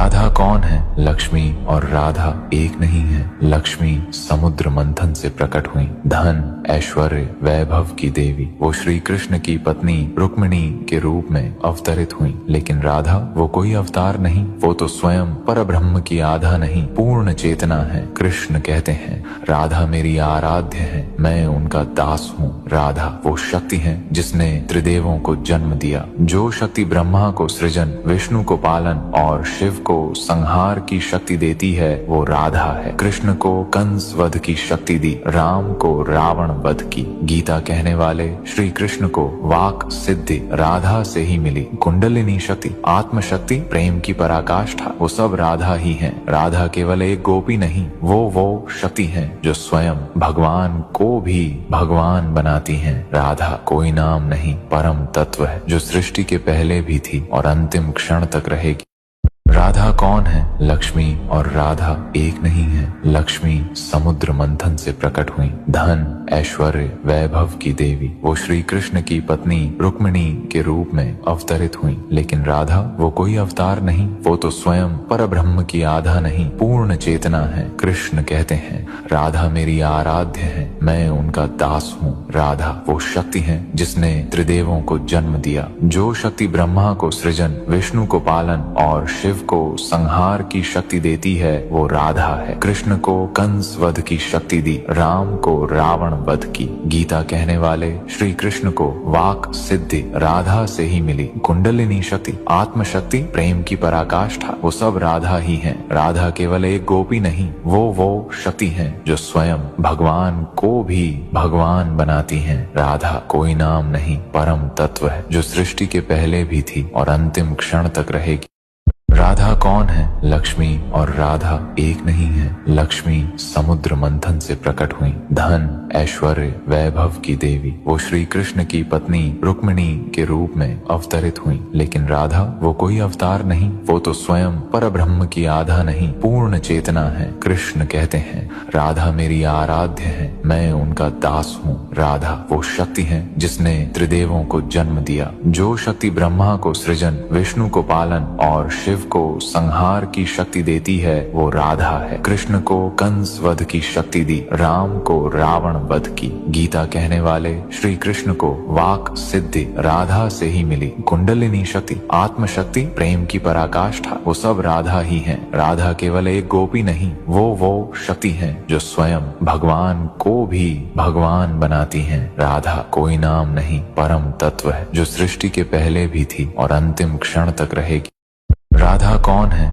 राधा कौन है? लक्ष्मी और राधा एक नहीं है। लक्ष्मी समुद्र मंथन से प्रकट हुई, धन ऐश्वर्य वैभव की देवी। वो श्री कृष्ण की पत्नी रुक्मिणी के रूप में अवतरित हुई। लेकिन राधा वो कोई अवतार नहीं, वो तो स्वयं परब्रह्म की आधा नहीं, पूर्ण चेतना है। कृष्ण कहते हैं, राधा मेरी आराध्य है, मैं उनका दास हूँ। राधा वो शक्ति है जिसने त्रिदेवों को जन्म दिया। जो शक्ति ब्रह्मा को सृजन, विष्णु को पालन और शिव को संहार की शक्ति देती है, वो राधा है। कृष्ण को कंस वध की शक्ति दी, राम को रावण वध की। गीता कहने वाले श्री कृष्ण को वाक सिद्धि राधा से ही मिली। कुंडलिनी शक्ति, आत्म शक्ति, प्रेम की पराकाष्ठा, वो सब राधा ही है। राधा केवल एक गोपी नहीं, वो शक्ति है जो स्वयं भगवान को भी भगवान बनाती है। राधा कोई नाम नहीं, परम तत्व है जो सृष्टि के पहले भी थी और अंतिम क्षण तक रहेगी। राधा कौन है? लक्ष्मी और राधा एक नहीं है। लक्ष्मी समुद्र मंथन से प्रकट हुई, धन ऐश्वर्य वैभव की देवी। वो श्री कृष्ण की पत्नी रुक्मिणी के रूप में अवतरित हुई। लेकिन राधा वो कोई अवतार नहीं, वो तो स्वयं परब्रह्म की आधा नहीं, पूर्ण चेतना है। कृष्ण कहते हैं, राधा मेरी आराध्य है, मैं उनका दास हूँ। राधा वो शक्ति है जिसने त्रिदेवों को जन्म दिया। जो शक्ति ब्रह्मा को सृजन, विष्णु को पालन और शिव को संहार की शक्ति देती है, वो राधा है। कृष्ण को कंस वध की शक्ति दी, राम को रावण वध की। गीता कहने वाले श्री कृष्ण को वाक सिद्धि राधा से ही मिली। कुंडलिनी शक्ति, आत्म शक्ति, प्रेम की पराकाष्ठा, वो सब राधा ही है। राधा केवल एक गोपी नहीं, वो शक्ति है जो स्वयं भगवान को भी भगवान बनाती है। राधा कोई नाम नहीं, परम तत्व है जो सृष्टि के पहले भी थी और अंतिम क्षण तक रहेगी। राधा कौन है? लक्ष्मी और राधा एक नहीं है। लक्ष्मी समुद्र मंथन से प्रकट हुई, धन ऐश्वर्य वैभव की देवी। वो श्री कृष्ण की पत्नी रुक्मिणी के रूप में अवतरित हुई। लेकिन राधा वो कोई अवतार नहीं, वो तो स्वयं परब्रह्म की आधा नहीं, पूर्ण चेतना है। कृष्ण कहते हैं, राधा मेरी आराध्य है, मैं उनका दास हूँ। राधा वो शक्ति है जिसने त्रिदेवों को जन्म दिया। जो शक्ति ब्रह्मा को सृजन, विष्णु को पालन और शिव को संहार की शक्ति देती है, वो राधा है। कृष्ण को कंस वध की शक्ति दी, राम को रावण वध की। गीता कहने वाले श्री कृष्ण को वाक सिद्धि राधा से ही मिली। कुंडलिनी शक्ति, आत्म शक्ति, प्रेम की पराकाष्ठा, वो सब राधा ही है। राधा केवल एक गोपी नहीं, वो शक्ति है जो स्वयं भगवान को भी भगवान बनाती है। राधा कोई नाम नहीं, परम तत्व है जो सृष्टि के पहले भी थी और अंतिम क्षण तक रहेगी। राधा कौन है?